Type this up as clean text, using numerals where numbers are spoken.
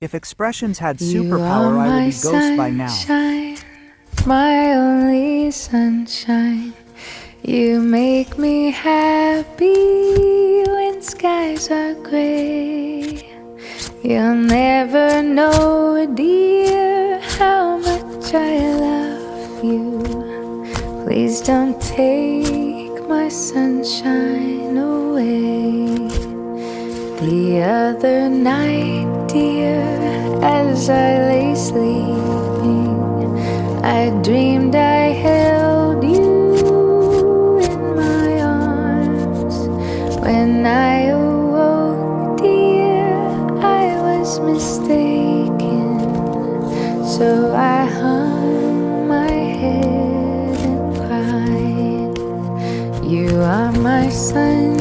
If expressions had You superpower, are I would my be Ghost by now. sunshine, my only sunshine. You make me happy when skies are gray. You'll never know, dear, how much I love you. Please don't take my sunshine away. The other night, dear, as I lay sleeping, I dreamed I held you in my arms. When I awoke, dear, I was mistaken. So I hung my head and cried. You are my sunshine,